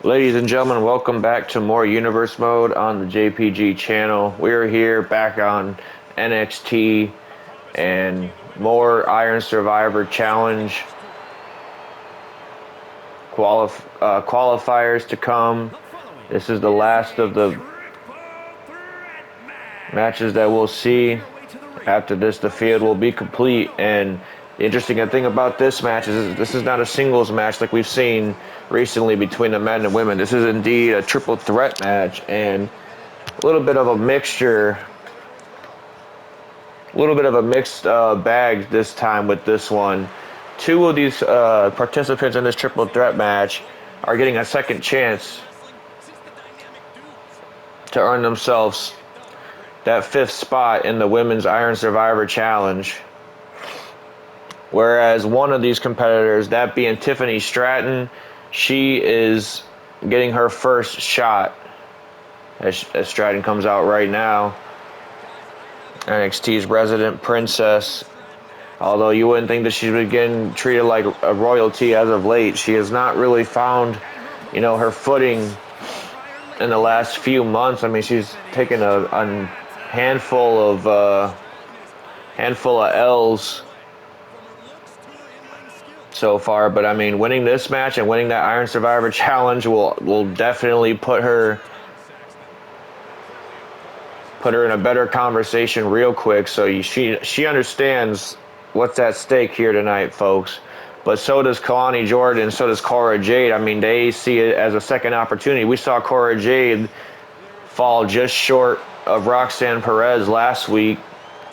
Ladies and gentlemen, welcome back to more Universe Mode on the JPG channel. We're here back on NXT and more Iron Survivor Challenge qualifiers to come. This is the last of the matches that we'll see. After this, the field will be complete, and the interesting thing about this match is this is not a singles match like we've seen recently between the men and women. This is indeed a triple threat match, and a little bit of a mixture, mixed bag this time with this one. Two of these participants in this triple threat match are getting a second chance to earn themselves that fifth spot in the Women's Iron Survivor Challenge. Whereas one of these competitors, that being Tiffany Stratton, she is getting her first shot as Stratton comes out right now. NXT's resident princess. Although you wouldn't think that she's been getting treated like a royalty as of late, she has not really found, her footing in the last few months. I mean, she's taken a handful of L's so far, but I mean, winning this match and winning that Iron Survivor Challenge will definitely put her in a better conversation real quick. So she understands what's at stake here tonight, folks. But so does Kehlani Jordan, so does Cora Jade. I mean, they see it as a second opportunity. We saw Cora Jade fall just short of Roxanne Perez last week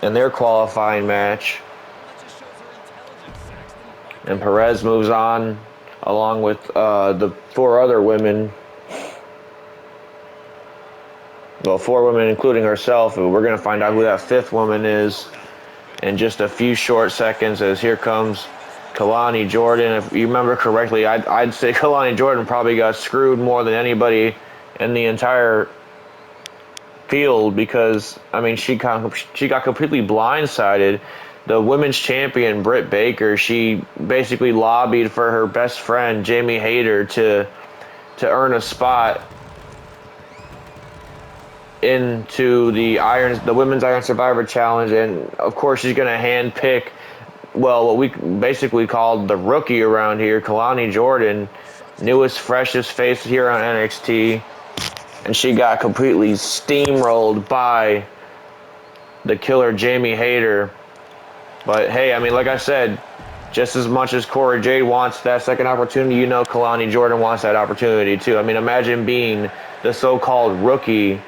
in their qualifying match. And Perez moves on along with the four other women. Well, four women including herself. We're going to find out who that fifth woman is in just a few short seconds, as here comes Kehlani Jordan. If you remember correctly, I'd say Kehlani Jordan probably got screwed more than anybody in the entire field, because I mean she got completely blindsided. The women's champion Britt Baker, she basically lobbied for her best friend Jamie Hayter to earn a spot into the Women's Iron Survivor Challenge, and of course she's gonna handpick, well, what we basically called the rookie around here, Kehlani Jordan, newest, freshest face here on NXT. And she got completely steamrolled by the killer Jamie Hayter. But hey, I mean, like I said, just as much as Cora Jade wants that second opportunity, Kehlani Jordan wants that opportunity too. I mean, imagine being the so-called rookie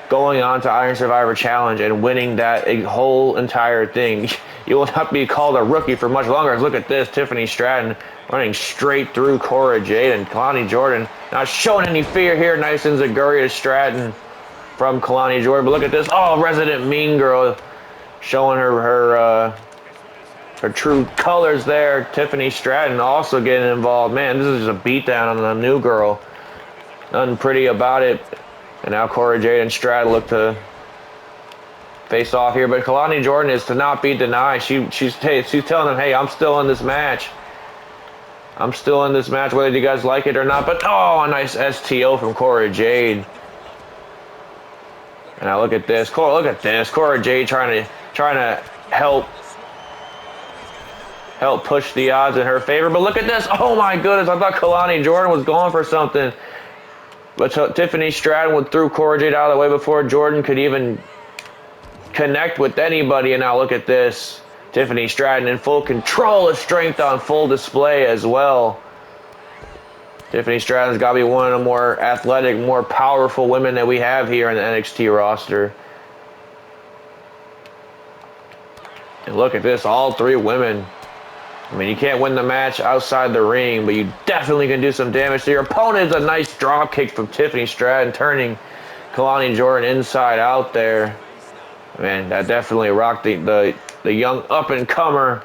going on to Iron Survivor Challenge and winning that whole entire thing. You will not be called a rookie for much longer. Look at this, Tiffany Stratton running straight through Cora Jade, and Kehlani Jordan not showing any fear here. Nice enziguri to Stratton from Kehlani Jordan. But look at this, resident mean girl showing her true colors there. Tiffany Stratton also getting involved. Man, this is just a beatdown on the new girl. Nothing pretty about it. And now Cora Jade and Stratton look to face off here. But Kehlani Jordan is to not be denied. She's telling them, hey, I'm still in this match. I'm still in this match, whether you guys like it or not. But a nice STO from Cora Jade. And now look at this. Cora Jade trying to help push the odds in her favor. But look at this. Oh my goodness, I thought Kehlani Jordan was going for something. But Tiffany Stratton threw Cora Jade out of the way before Jordan could even connect with anybody. And now look at this. Tiffany Stratton in full control of strength on full display as well. Tiffany Stratton's got to be one of the more athletic, more powerful women that we have here in the NXT roster. And look at this, all three women. I mean, you can't win the match outside the ring, but you definitely can do some damage to your opponent. A nice drop kick from Tiffany Stratton, turning Kehlani Jordan inside out there. Man, that definitely rocked the young up-and-comer.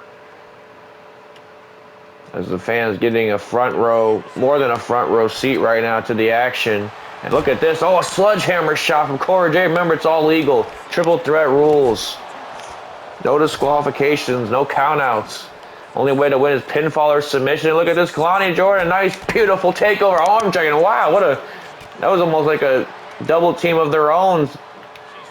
As the fans getting more than a front row seat right now to the action. And look at this. A sledgehammer shot from Cora Jade. Remember, it's all legal. Triple threat rules. No disqualifications, no countouts. Only way to win is pinfall or submission. Look at this, Kehlani Jordan, nice, beautiful takeover, arm dragon. Wow, that was almost like a double team of their own.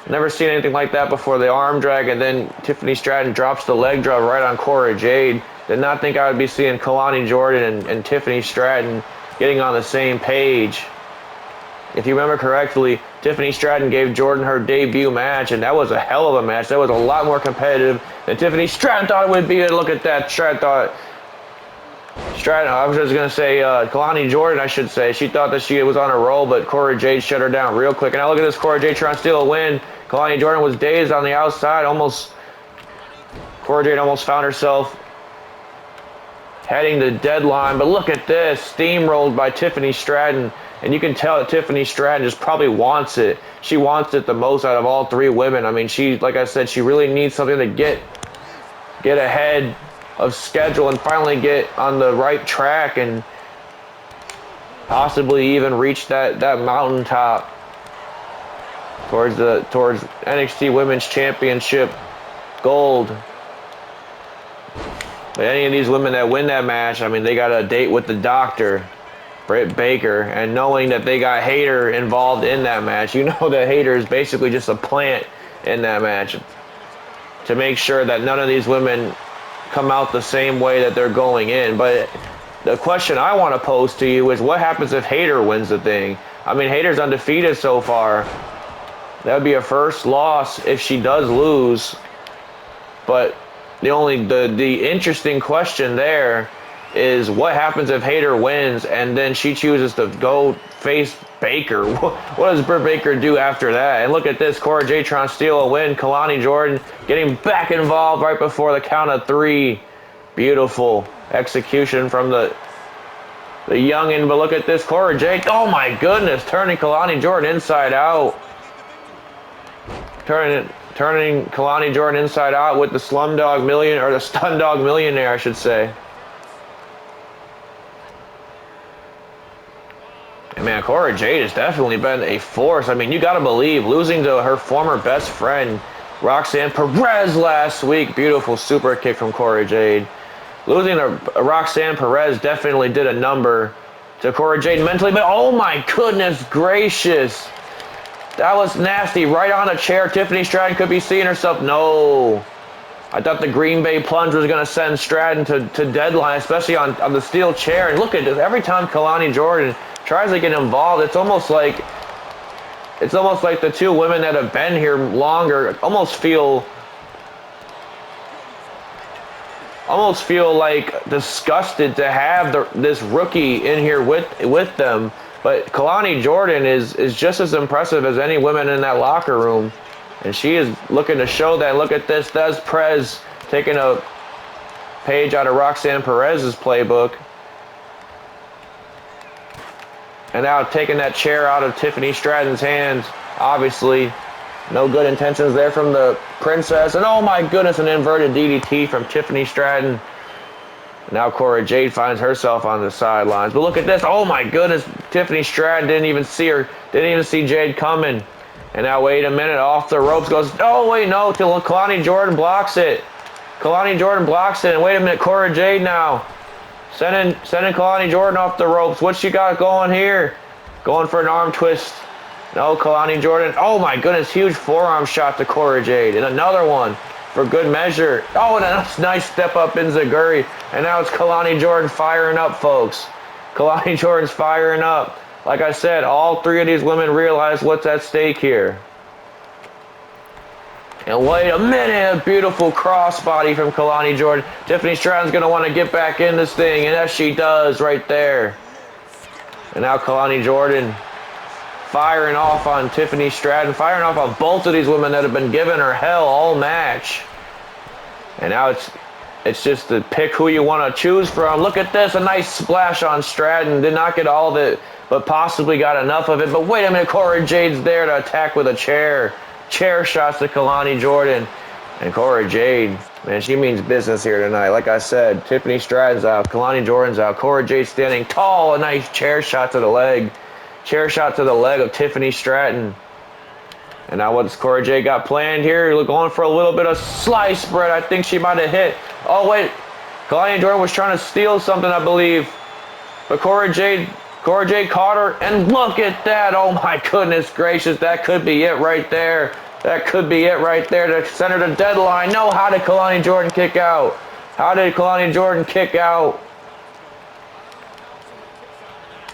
Never seen anything like that before. The arm drag, and then Tiffany Stratton drops the leg drop right on Cora Jade. Did not think I would be seeing Kehlani Jordan and Tiffany Stratton getting on the same page. If you remember correctly, Tiffany Stratton gave Jordan her debut match, and that was a hell of a match. That was a lot more competitive than Tiffany Stratton thought it would be. Look at that. I was just going to say, Kehlani Jordan, I should say. She thought that she was on a roll, but Cora Jade shut her down real quick. And now look at this, Cora Jade trying to steal a win. Kehlani Jordan was dazed on the outside. Cora Jade almost found herself heading the deadline. But look at this, steamrolled by Tiffany Stratton. And you can tell that Tiffany Stratton just probably wants it. She wants it the most out of all three women. I mean, like I said, she really needs something to get ahead of schedule and finally get on the right track and possibly even reach that mountaintop towards NXT Women's Championship gold. But any of these women that win that match, I mean, they got a date with the doctor, Britt Baker, and knowing that they got Hayter involved in that match, you know that Hayter is basically just a plant in that match to make sure that none of these women come out the same way that they're going in. But the question I want to pose to you is, what happens if Hayter wins the thing? I mean, Hayter's undefeated so far. That would be a first loss if she does lose. But the interesting question there is, what happens if Hayter wins and then she chooses to go face Baker? What does Britt Baker do after that? And look at this, Cora Jade trying to steal a win. Kehlani Jordan getting back involved right before the count of three. Beautiful execution from the youngin'. But look at this, Cora Jade. Oh my goodness, turning Kehlani Jordan inside out. Turning Kehlani Jordan inside out with the Stun Dog Millionaire, I should say. And man, Cora Jade has definitely been a force. I mean, you got to believe, losing to her former best friend, Roxanne Perez, last week. Beautiful super kick from Cora Jade. Losing to Roxanne Perez definitely did a number to Cora Jade mentally. But oh my goodness gracious. That was nasty. Right on a chair. Tiffany Stratton could be seeing herself. No. I thought the Green Bay plunge was going to send Stratton to deadline, especially on the steel chair. And look at this. Every time Kehlani Jordan tries to get involved, it's almost like the two women that have been here longer almost feel like disgusted to have this rookie in here with them. But Kehlani Jordan is just as impressive as any women in that locker room. And she is looking to show that. Look at this. That's Perez taking a page out of Roxanne Perez's playbook. And now taking that chair out of Tiffany Stratton's hands. Obviously, no good intentions there from the princess. And oh my goodness, an inverted DDT from Tiffany Stratton. Now Cora Jade finds herself on the sidelines. But look at this. Oh my goodness. Tiffany Stratton didn't even see Jade coming. And now wait a minute. Off the ropes goes. Oh wait, no. Till Kehlani Jordan blocks it. Kehlani Jordan blocks it. And wait a minute. Cora Jade now sending Kehlani Jordan off the ropes. What she got going here? Going for an arm twist. No, Kehlani Jordan. Oh my goodness. Huge forearm shot to Cora Jade. And another one for good measure. Oh, and a nice step up in Zaguri. And now it's Kehlani Jordan firing up, folks. Kehlani Jordan's firing up. Like I said, all three of these women realize what's at stake here. And wait a minute, a beautiful crossbody from Kehlani Jordan. Tiffany Stratton's going to want to get back in this thing, and as she does right there. And now Kehlani Jordan firing off on Tiffany Stratton, firing off on both of these women that have been giving her hell all match. And now it's just to pick who you want to choose from. Look at this, a nice splash on Stratton. Did not get all of it, but possibly got enough of it. But wait a minute, Cora Jade's there to attack with a chair. Chair shots to Kehlani Jordan. And Cora Jade, man, she means business here tonight. Like I said, Tiffany Stratton's out, Kehlani Jordan's out. Cora Jade standing tall, a nice chair shot to the leg. Chair shot to the leg of Tiffany Stratton. And now what's Cora Jade got planned here? Going for a little bit of slice spread. I think she might have hit. Oh, wait. Kehlani Jordan was trying to steal something, I believe. But Cora Jade caught her, and look at that. Oh my goodness gracious, that could be it right there. That could be it right there to center the deadline. No, how did Kehlani Jordan kick out? How did Kehlani Jordan kick out?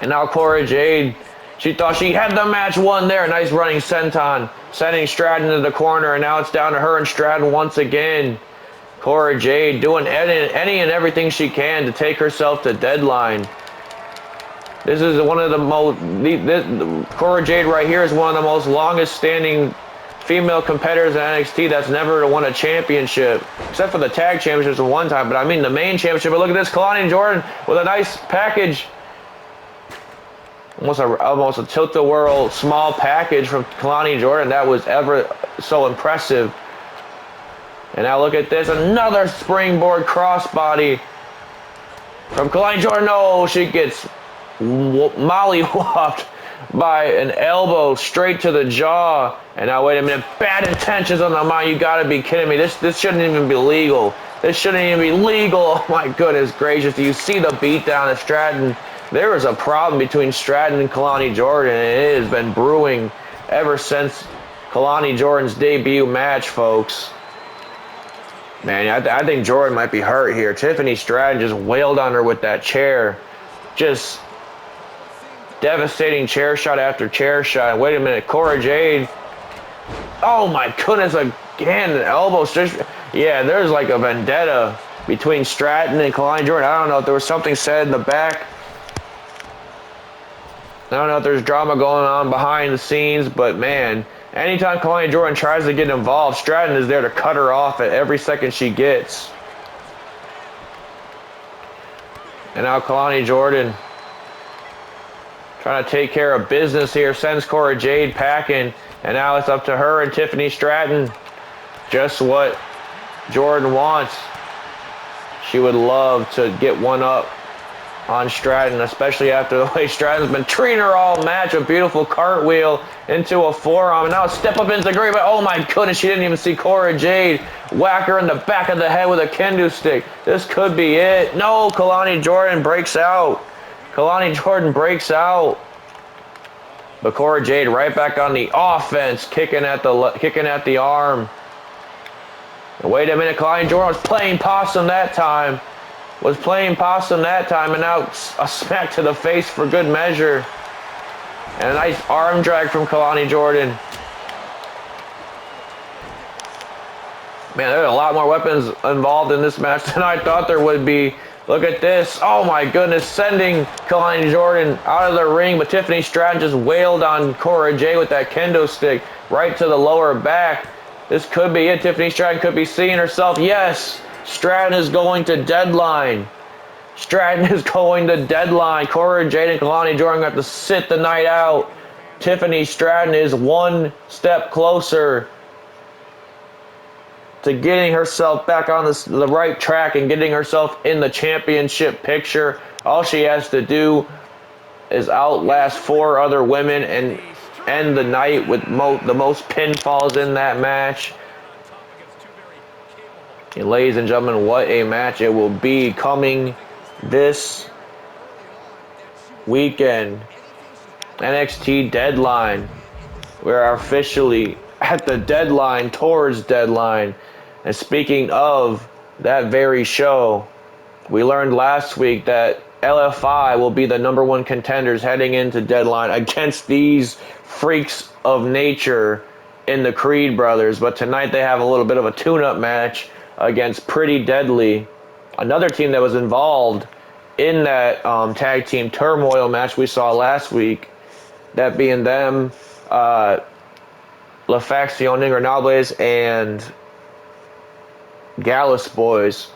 And now Cora Jade, she thought she had the match won there. Nice running senton, sending Stratton into the corner, and now it's down to her and Stratton once again. Cora Jade doing any and everything she can to take herself to deadline. This is one of the most, Cora Jade right here is one of the most longest standing female competitors in NXT that's never won a championship. Except for the tag championships one time, but I mean the main championship. But look at this, Kehlani Jordan with a nice package. Almost a tilt-a-whirl small package from Kehlani Jordan. That was ever so impressive. And now look at this, another springboard crossbody from Kehlani Jordan. No, she gets molly-whopped by an elbow straight to the jaw. And now wait a minute, bad intentions on the mind. You gotta be kidding me. This shouldn't even be legal. This shouldn't even be legal. Oh my goodness gracious. Do you see the beatdown of Stratton? There was a problem between Stratton and Kehlani Jordan, and it has been brewing ever since Kehlani Jordan's debut match, folks. Man, I think Jordan might be hurt here. Tiffany Stratton just wailed on her with that chair. Just devastating chair shot after chair shot. Wait a minute, Cora Jade. Oh my goodness, again, an elbow. Yeah, there's like a vendetta between Stratton and Kehlani Jordan. I don't know if there was something said in the back. I don't know if there's drama going on behind the scenes, but man, anytime Kehlani Jordan tries to get involved, Stratton is there to cut her off at every second she gets. And now Kehlani Jordan trying to take care of business here, sends Cora Jade packing, and now it's up to her and Tiffany Stratton. Just what Jordan wants. She would love to get one up on Stratton, especially after the way Stratton's been treating her all match. A beautiful cartwheel into a forearm, and now a step up into the grave. Oh my goodness, she didn't even see Cora Jade whack her in the back of the head with a kendo stick. This could be it. No, Kehlani Jordan breaks out. Kehlani Jordan breaks out. But Cora Jade right back on the offense, kicking at the arm. And wait a minute, Kehlani Jordan was playing possum that time. And now a smack to the face for good measure. And a nice arm drag from Kehlani Jordan. Man, there's a lot more weapons involved in this match than I thought there would be. Look at this. Oh my goodness, sending Kehlani Jordan out of the ring, but Tiffany Stratton just wailed on Cora Jade with that kendo stick right to the lower back. This could be it. Tiffany Stratton could be seeing herself. Yes. Stratton is going to deadline. Stratton is going to deadline. Cora Jade and Kehlani Jordan got to sit the night out. Tiffany Stratton is one step closer to getting herself back on the right track and getting herself in the championship picture. All she has to do is outlast 4 other women and end the night with the most pinfalls in that match. And ladies and gentlemen, what a match it will be coming this weekend. NXT Deadline. We are officially at the deadline, towards deadline. And speaking of that very show, we learned last week that LFI will be the #1 contenders heading into deadline against these freaks of nature in the Creed brothers. But tonight they have a little bit of a tune-up match against Pretty Deadly, another team that was involved in that tag team turmoil match we saw last week, that being them, La Facción Ingobernables and Gallus Boys.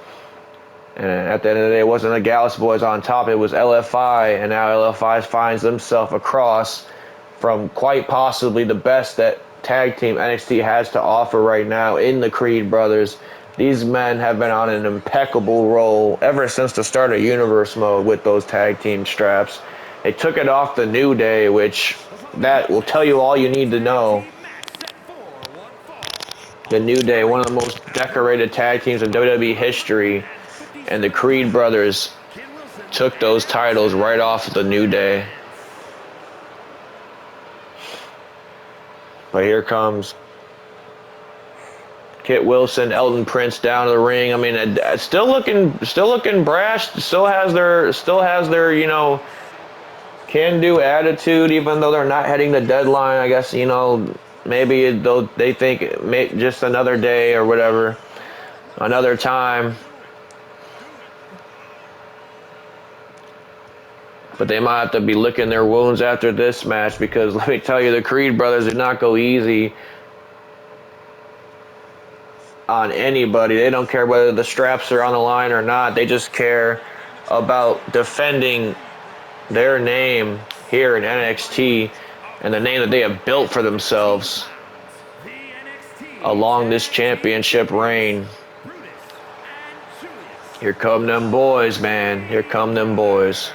And at the end of the day, it wasn't the Gallus Boys on top, it was LFI, and now LFI finds themselves across from quite possibly the best that tag team NXT has to offer right now in the Creed brothers. These men have been on an impeccable roll ever since the start of Universe Mode with those tag team straps. They took it off the New Day, which that will tell you all you need to know. The New Day, one of the most decorated tag teams in WWE history. And the Creed brothers took those titles right off of the New Day. But here comes Kit Wilson, Elton Prince down to the ring. I mean, still looking brash. Still has their you know, can-do attitude, even though they're not heading the deadline. I guess, you know, maybe they think just another day or whatever, another time. But they might have to be licking their wounds after this match, because let me tell you, the Creed brothers did not go easy on anybody. They don't care whether the straps are on the line or not. They just care about defending their name here in NXT and the name that they have built for themselves along this championship reign. Here come them boys, man. Here come them boys.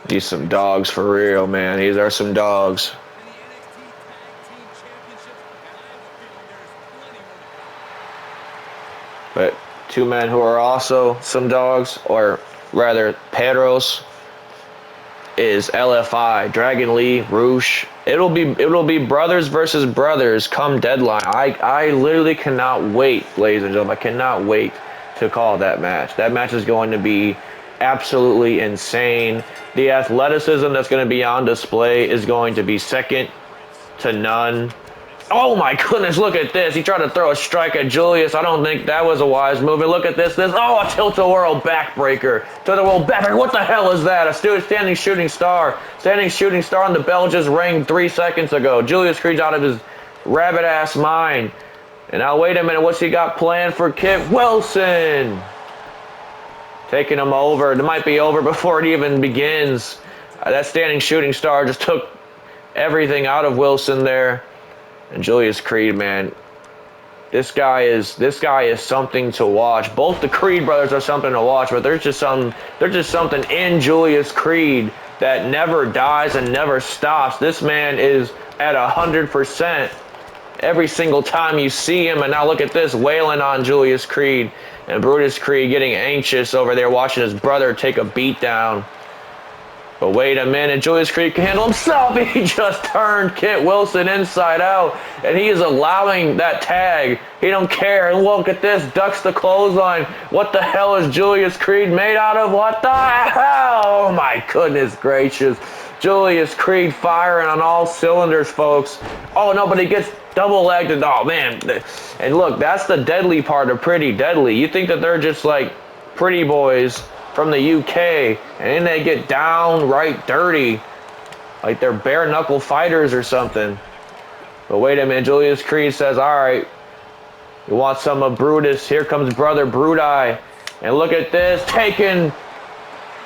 These some dogs for real, man. These are some dogs. But two men who are also some dogs, or rather Pedros, is LFI, Dragon Lee, Roosh. It'll be brothers versus brothers come deadline. I literally cannot wait, ladies and gentlemen. I cannot wait to call that match. That match is going to be absolutely insane. The athleticism that's going to be on display is going to be second to none. Oh my goodness, look at this. He tried to throw a strike at Julius. I don't think that was a wise move. And look at this. Oh, a tilt-a-whirl backbreaker. Tilt-a-whirl backbreaker. What the hell is that? A standing shooting star. Standing shooting star on the bell just rang 3 seconds ago. Julius Creed's out of his rabbit-ass mind. And now, wait a minute. What's he got planned for Kit Wilson? Taking him over. It might be over before it even begins. That standing shooting star just took everything out of Wilson there. And Julius Creed, man, this guy is something to watch. Both the Creed brothers are something to watch, but there's just something in Julius Creed that never dies and never stops. This man is at 100% every single time you see him. And now look at this, wailing on Julius Creed. And Brutus Creed getting anxious over there, watching his brother take a beat down. But wait a minute, Julius Creed can handle himself. He just turned Kit Wilson inside out, and he is allowing that tag. He don't care. And look at this, ducks the clothesline. What the hell is Julius Creed made out of? What the hell? Oh my goodness gracious. Julius Creed firing on all cylinders, folks. Oh no, but he gets double-legged. Oh man. And look, that's the deadly part of Pretty Deadly. You think that they're just like pretty boys from the UK, and then they get downright dirty, like they're bare-knuckle fighters or something. But wait a minute, Julius Creed says, all right, you want some of Brutus? Here comes brother Brudi. And look at this, taking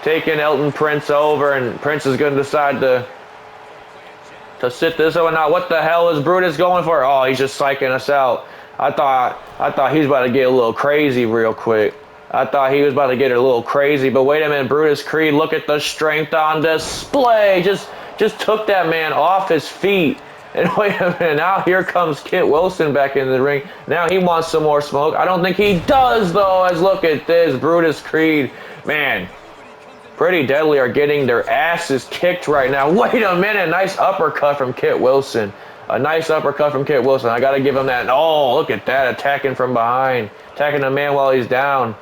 Elton Prince over, and Prince is going to decide to sit this over. Now, what the hell is Brutus going for? Oh, he's just psyching us out. I thought he was about to get a little crazy real quick. I thought he was about to get a little crazy, but wait a minute, Brutus Creed, look at the strength on display. Just took that man off his feet. And wait a minute, now here comes Kit Wilson back into the ring. Now he wants some more smoke. I don't think he does, though, as look at this, Brutus Creed. Man, Pretty Deadly are getting their asses kicked right now. Wait a minute, nice uppercut from Kit Wilson. A nice uppercut from Kit Wilson. I got to give him that. Oh, look at that, attacking from behind. Attacking the man while he's down.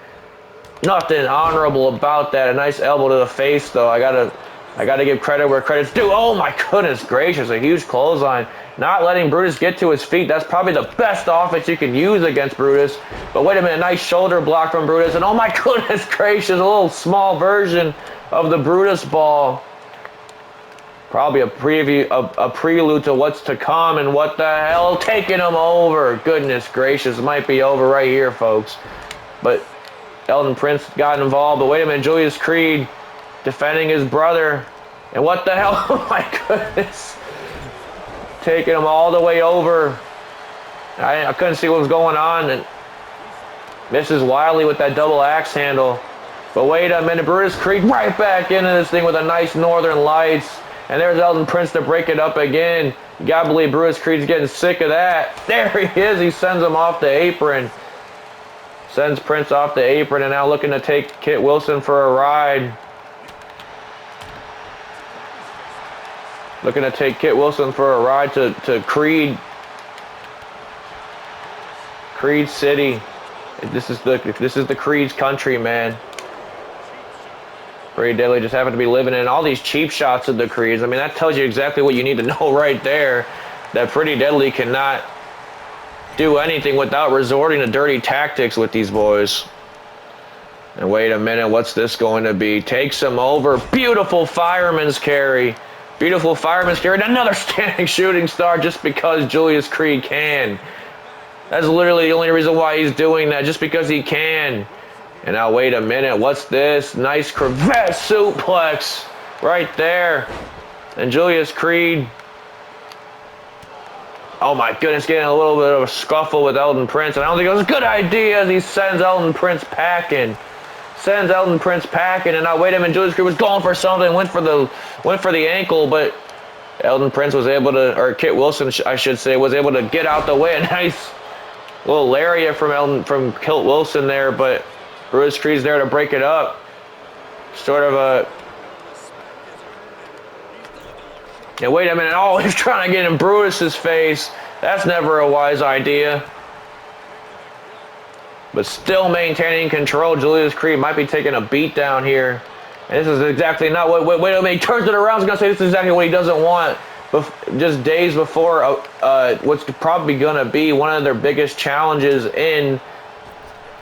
Nothing honorable about that. A nice elbow to the face, though. I gotta give credit where credit's due. Oh my goodness gracious, a huge clothesline. Not letting Brutus get to his feet. That's probably the best offense you can use against Brutus. But wait a minute, nice shoulder block from Brutus. And oh my goodness gracious, a little small version of the Brutus ball. Probably a prelude to what's to come. And what the hell, taking him over. Goodness gracious, it might be over right here, folks. But Elton Prince got involved, but wait a minute, Julius Creed defending his brother. And what the hell? Oh my goodness. Taking him all the way over. I couldn't see what was going on. And misses wildly with that double axe handle. But wait a minute, Brutus Creed right back into this thing with a nice Northern Lights. And there's Elton Prince to break it up again. You gotta believe Brutus Creed's getting sick of that. There he is. He sends him off the apron. Sends Prince off the apron and now looking to take Kit Wilson for a ride. Looking to take Kit Wilson for a ride to Creed. Creed City. This is the Creed's country, man. Pretty Deadly just happened to be living in all these cheap shots of the Creeds. I mean, that tells you exactly what you need to know right there. That Pretty Deadly cannot do anything without resorting to dirty tactics with these boys. And wait a minute, what's this going to be? Takes him over. Beautiful fireman's carry. Beautiful fireman's carry. Another standing shooting star just because Julius Creed can. That's literally the only reason why he's doing that, just because he can. And now wait a minute, what's this? Nice cravat suplex right there. And Julius Creed, oh my goodness, getting a little bit of a scuffle with Elton Prince. And I don't think it was a good idea as he sends Elton Prince packing. Sends Elton Prince packing. And now wait a minute, Julius Creed was going for something, went for the ankle, but Elton Prince was able to, or Kit Wilson, I should say, was able to get out the way. A nice little lariat from Kit Wilson there, but Brutus Creed's there to break it up. Sort of a... Yeah, wait a minute. Oh, he's trying to get in Brutus's face. That's never a wise idea. But still maintaining control. Julius Creed might be taking a beat down here. And this is exactly not what... Wait a minute. He turns it around. I was going to say this is exactly what he doesn't want. Just days before what's probably going to be one of their biggest challenges in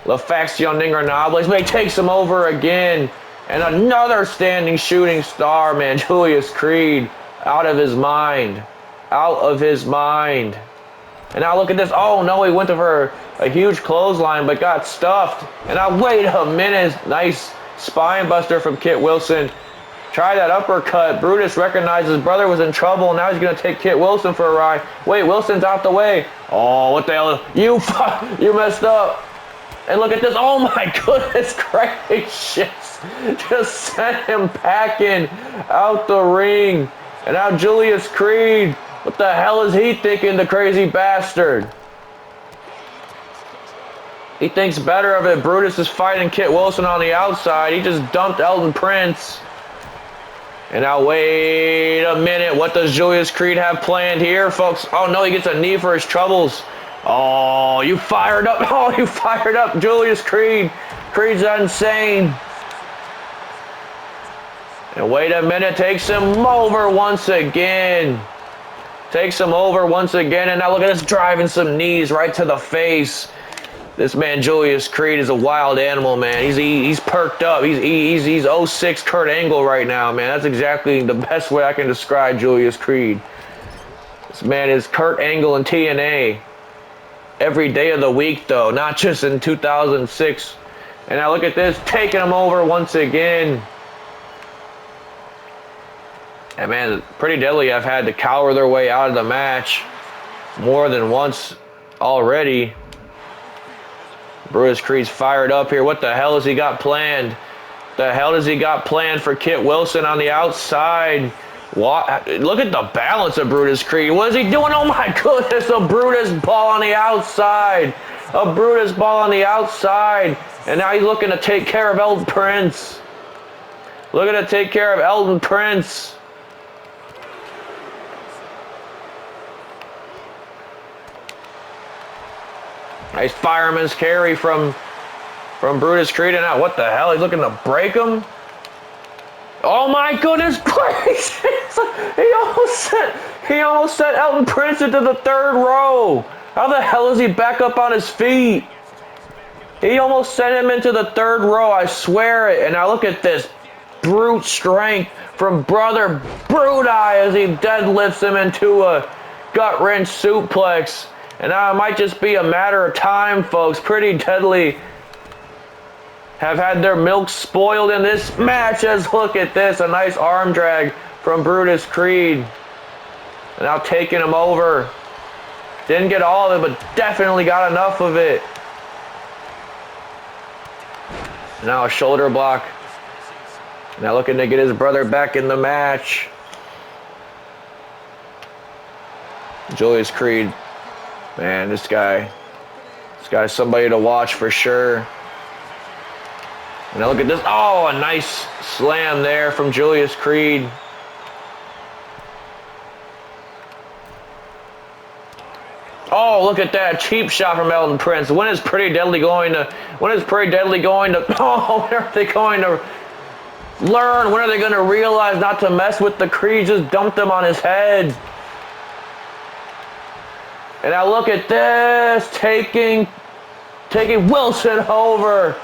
La Facción Ingobernables. But he takes him over again. And another standing shooting star, man. Julius Creed. Out of his mind. Out of his mind. And now look at this. Oh, no, he went for a huge clothesline, but got stuffed. And now wait a minute. Nice spine buster from Kit Wilson. Try that uppercut. Brutus recognized his brother was in trouble. Now he's going to take Kit Wilson for a ride. Wait, Wilson's out the way. Oh, what the hell? You messed up. And look at this. Oh, my goodness gracious. Just sent him packing out the ring. And now Julius Creed. What the hell is he thinking, the crazy bastard? He thinks better of it. Brutus is fighting Kit Wilson on the outside. He just dumped Elton Prince. And now wait a minute. What does Julius Creed have planned here, folks? Oh, no, he gets a knee for his troubles. Oh, you fired up. Oh, you fired up, Julius Creed. Creed's insane. And wait a minute. Takes him over once again. Takes him over once again. And now look at this, driving some knees right to the face. This man Julius Creed is a wild animal, man. He's perked up. He's 06 Kurt Angle right now, man. That's exactly the best way I can describe Julius Creed. This man is Kurt Angle in TNA. Every day of the week, though, not just in 2006. And now look at this, taking him over once again. And man, Pretty Deadly have had to cower their way out of the match more than once already. Brutus Creed's fired up here. What the hell has he got planned? The hell does he got planned for Kit Wilson on the outside? What? Look at the balance of Brutus Creed. What is he doing? Oh my goodness, a Brutus ball on the outside. A Brutus ball on the outside. And now he's looking to take care of Elton Prince. Looking to take care of Elton Prince. Nice fireman's carry from Brutus Creed. And now, what the hell? He's looking to break him. Oh my goodness gracious! He almost sent Elton Prince into the third row. How the hell is he back up on his feet? He almost sent him into the third row. I swear it. And now look at this brute strength from Brother Bruti as he deadlifts him into a gut wrench suplex. And now it might just be a matter of time, folks. Pretty Deadly have had their milk spoiled in this match. As look at this, a nice arm drag from Brutus Creed. Now taking him over. Didn't get all of it, but definitely got enough of it. Now a shoulder block. Now looking to get his brother back in the match. Julius Creed, man, this guy's somebody to watch for sure. And now look at this. Oh, a nice slam there from Julius Creed. Oh, look at that cheap shot from Elton Prince. When is Pretty Deadly going to? Oh, when are they going to learn? When are they going to realize not to mess with the Creed? Just dump them on his head. And now look at this, taking Wilson over.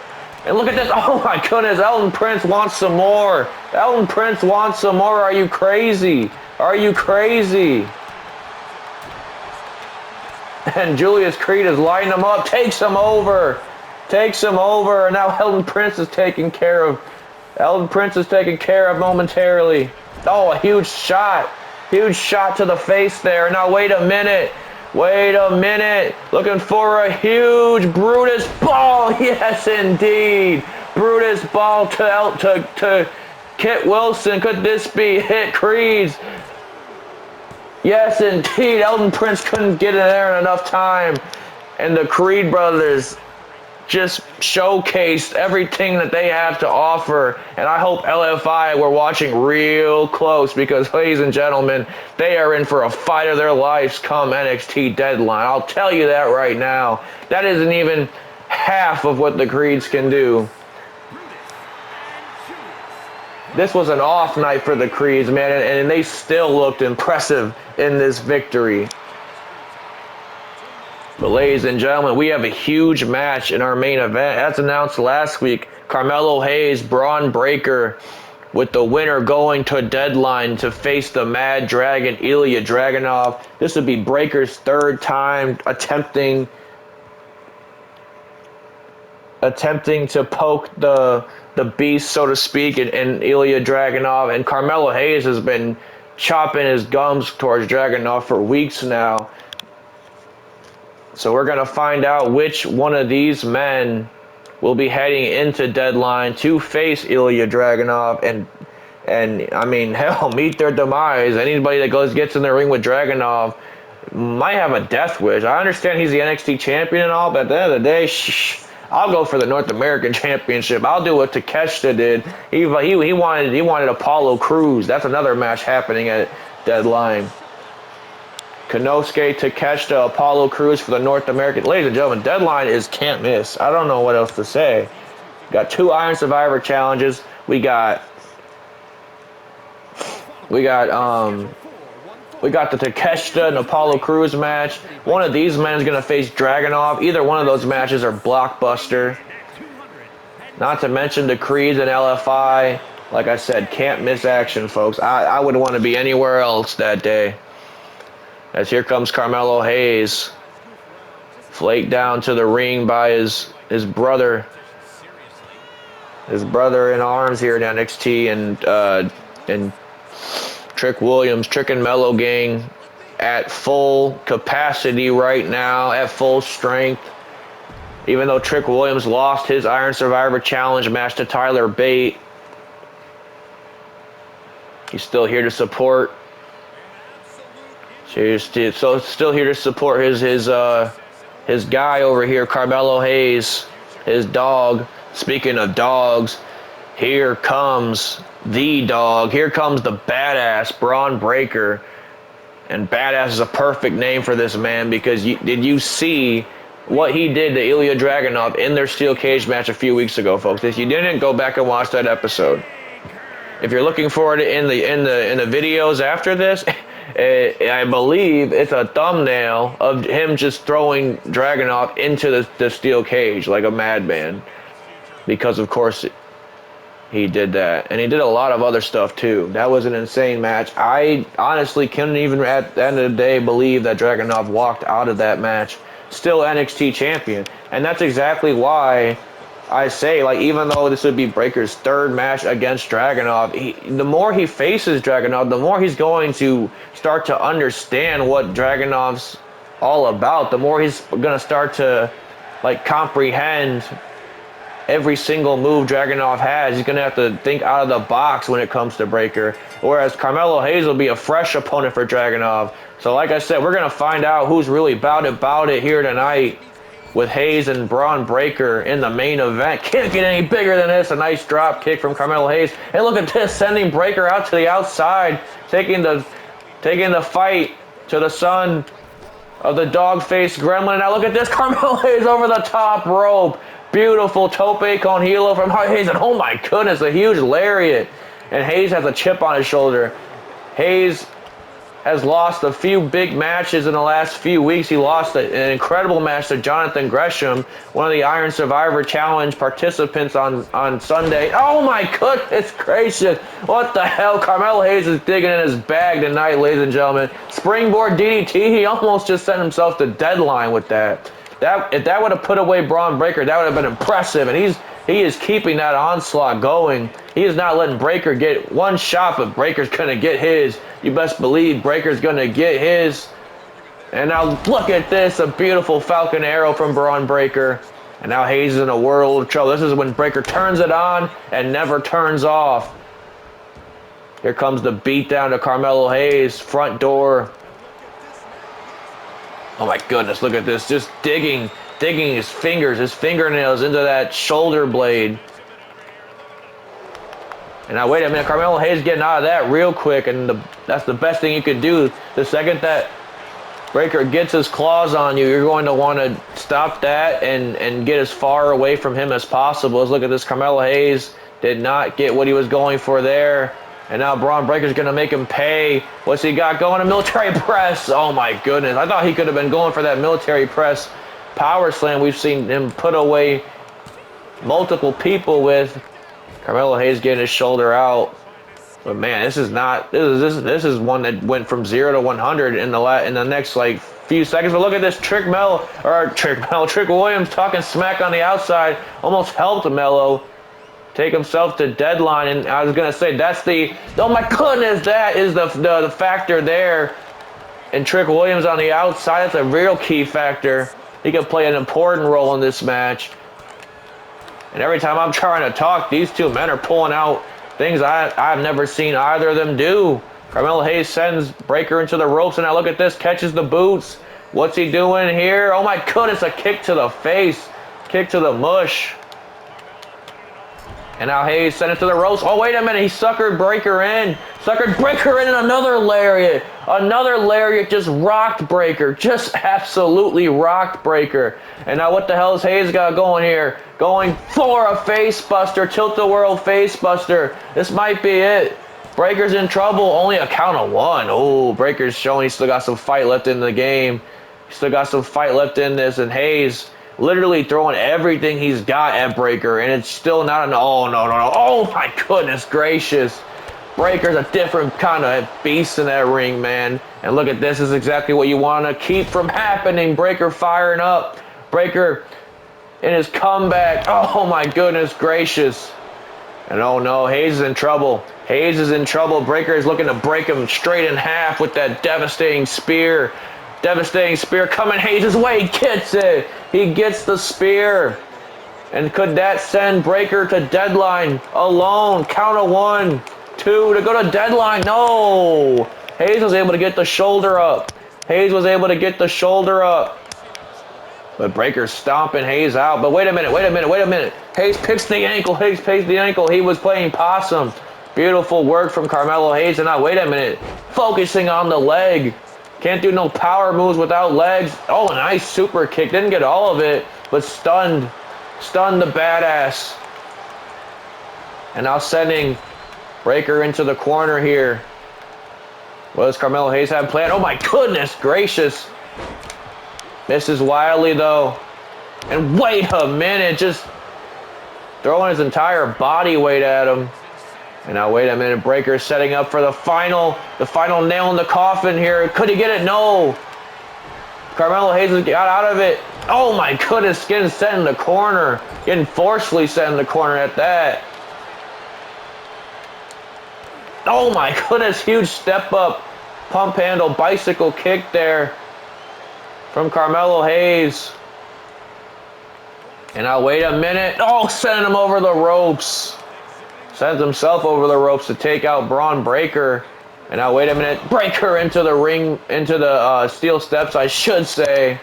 And look at this. Oh my goodness, Elton Prince wants some more. Elton Prince wants some more. Are you crazy? Are you crazy? And Julius Creed is lining him up, takes him over. And now Elton Prince is taken care of. Momentarily. Oh, a huge shot to the face there. Now wait a minute. Looking for a huge Brutus ball. Yes, indeed. Brutus ball to Kit Wilson. Could this be hit Creed's? Yes, indeed. Elton Prince couldn't get in there in enough time. And the Creed brothers just showcased everything that they have to offer. And I hope LFI were watching real close because, ladies and gentlemen, they are in for a fight of their lives come NXT Deadline. I'll tell you that right now. That isn't even half of what the Creeds can do. This was an off night for the Creeds, man, and they still looked impressive in this victory. But ladies and gentlemen, we have a huge match in our main event. As announced last week, Carmelo Hayes, Braun Breaker, with the winner going to Deadline to face the Mad Dragon, Ilya Dragunov. This would be Breaker's third time attempting to poke the beast, so to speak, in Ilya Dragunov. And Carmelo Hayes has been chopping his gums towards Dragunov for weeks now. So we're going to find out which one of these men will be heading into Deadline to face Ilya Dragunov and I mean, hell, meet their demise. Anybody that gets in the ring with Dragunov might have a death wish. I understand he's the NXT champion and all, but at the end of the day, I'll go for the North American Championship. I'll do what Takeshita did. He wanted Apollo Crews. That's another match happening at Deadline. Konosuke Takeshita, Apollo Crews for the North American. Ladies and gentlemen, Deadline is can't miss. I don't know what else to say. Got 2 Iron Survivor challenges. We got the Takeshita and Apollo Crews match. One of these men is going to face Dragunov. Either one of those matches are blockbuster. Not to mention the Creeds and LFI. Like I said, can't miss action, folks. I would want to be anywhere else that day. As here comes Carmelo Hayes. Flaked down to the ring by his brother. His brother in arms here in NXT and Trick Williams, Trick and Melo gang at full capacity right now, at full strength. Even though Trick Williams lost his Iron Survivor Challenge match to Tyler Bate, he's still here to support. So still here to support his guy over here, Carmelo Hayes, his dog. Speaking of dogs, here comes the dog. Here comes the badass Braun Breaker. And badass is a perfect name for this man because did you see what he did to Ilya Dragunov in their steel cage match a few weeks ago, folks? If you didn't, go back and watch that episode. If you're looking for it in the videos after this, I believe it's a thumbnail of him just throwing Dragunov into the steel cage like a madman. Because, of course, he did that. And he did a lot of other stuff, too. That was an insane match. I honestly couldn't even, at the end of the day, believe that Dragunov walked out of that match still NXT champion. And that's exactly why I say, like, even though this would be Breaker's third match against Dragunov, the more he faces Dragunov, the more he's going to start to understand what Dragunov's all about. The more he's going to start to, like, comprehend every single move Dragunov has. He's going to have to think out of the box when it comes to Breaker. Whereas Carmelo Hayes will be a fresh opponent for Dragunov. So like I said, we're going to find out who's really about it here tonight with Hayes and Braun Breaker in the main event. Can't get any bigger than this. A nice drop kick from Carmelo Hayes. And look at this, sending Breaker out to the outside, taking the fight to the son of the dog-faced gremlin. Now look at this, Carmelo Hayes over the top rope. Beautiful tope con hilo from Hayes. And oh my goodness, a huge lariat. And Hayes has a chip on his shoulder. Hayes has lost a few big matches in the last few weeks. He lost an incredible match to Jonathan Gresham, one of the Iron Survivor Challenge participants on Sunday. Oh my goodness gracious. What the hell? Carmelo Hayes is digging in his bag tonight, ladies and gentlemen. Springboard DDT. He almost just sent himself to deadline with that. If that would have put away Braun Breaker, that would have been impressive. And he is keeping that onslaught going. He is not letting Breaker get one shot, but Breaker's going to get his. You best believe Breaker's going to get his. And now look at this, a beautiful Falcon Arrow from Braun Breaker. And now Hayes is in a world of trouble. This is when Breaker turns it on and never turns off. Here comes the beat down to Carmelo Hayes, front door. Oh my goodness, look at this, just digging his fingernails into that shoulder blade. And now wait a minute, Carmelo Hayes getting out of that real quick, and that's the best thing you could do. The second that Breaker gets his claws on you, you're going to want to stop that and get as far away from him as possible. Let's look at this, Carmelo Hayes did not get what he was going for there. And now Braun Breaker's going to make him pay. What's he got going? A military press. Oh my goodness. I thought he could have been going for that military press power slam we've seen him put away multiple people with. Carmelo Hayes getting his shoulder out. But man, this is one that went from 0 to 100 in the next like few seconds. But look at this, Trick Williams talking smack on the outside. Almost helped Melo take himself to deadline. And I was gonna say oh my goodness, that is the factor there. And Trick Williams on the outside, that's a real key factor. He can play an important role in this match. And every time I'm trying to talk, these two men are pulling out things I've never seen either of them do. Carmelo Hayes sends Breaker into the ropes, and now look at this, catches the boots. What's he doing here? Oh my goodness, a kick to the face, kick to the mush. And now Hayes sent it to the ropes. Oh, wait a minute. He suckered Breaker in. And another lariat. Another lariat just rocked Breaker. Just absolutely rocked Breaker. And now what the hell is Hayes got going here? Going for a face buster. Tilt-a-whirl face buster. This might be it. Breaker's in trouble. Only a count of one. Oh, Breaker's showing he's still got some fight left in the game. He's still got some fight left in this. And Hayes literally throwing everything he's got at Breaker, and it's still not an no. Oh my goodness gracious. Breaker's a different kind of beast in that ring, man. And look at this, is exactly what you want to keep from happening. Breaker firing up. Breaker in his comeback. Oh my goodness gracious. And oh no, Hayes is in trouble. Hayes is in trouble. Breaker is looking to break him straight in half with that devastating spear. Devastating spear coming Hayes' way. He gets it. He gets the spear. And could that send Breaker to deadline alone? Count of 1, 2 to go to deadline. No. Hayes was able to get the shoulder up. But Breaker's stomping Hayes out. But wait a minute. Hayes picks the ankle. He was playing possum. Beautiful work from Carmelo Hayes. And now wait a minute. Focusing on the leg. Can't do no power moves without legs. Oh, a nice super kick. Didn't get all of it, but stunned the badass. And now sending Breaker into the corner here. What does Carmelo Hayes have planned? Oh my goodness gracious. Misses wildly though. And wait a minute, just throwing his entire body weight at him. And now wait a minute, Breaker setting up for the final nail in the coffin here. Could he get it? No. Carmelo Hayes got out of it. Oh my goodness, getting sent in the corner. Getting forcefully sent in the corner at that. Oh my goodness, huge step up. Pump handle, bicycle kick there from Carmelo Hayes. And now wait a minute. Oh, sending him over the ropes. Sends himself over the ropes to take out Braun Breaker. And now, wait a minute. Breaker into the ring, into the steel steps, I should say.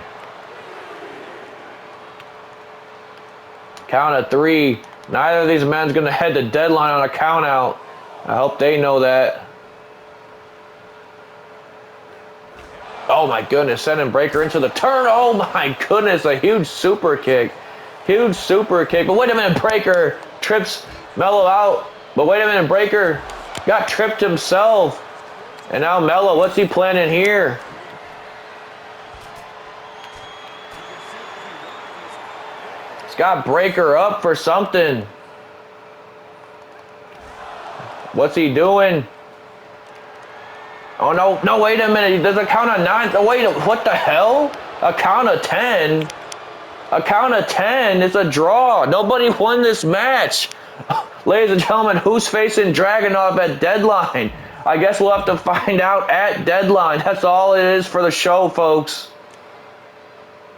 Count of 3. Neither of these men's going to head the deadline on a count out. I hope they know that. Oh my goodness, sending Breaker into the turn. Oh my goodness, a huge super kick. Huge super kick. But wait a minute, Breaker trips Melo out. But wait a minute, Breaker got tripped himself. And now Melo, what's he planning here? He's got Breaker up for something. What's he doing? Oh, no, wait a minute. There's a count of 9. Oh, wait, what the hell? A count of 10? A count of 10. It's a draw. Nobody won this match. Ladies and gentlemen, who's facing Dragunov at Deadline? I guess we'll have to find out at Deadline. That's all it is for the show, folks.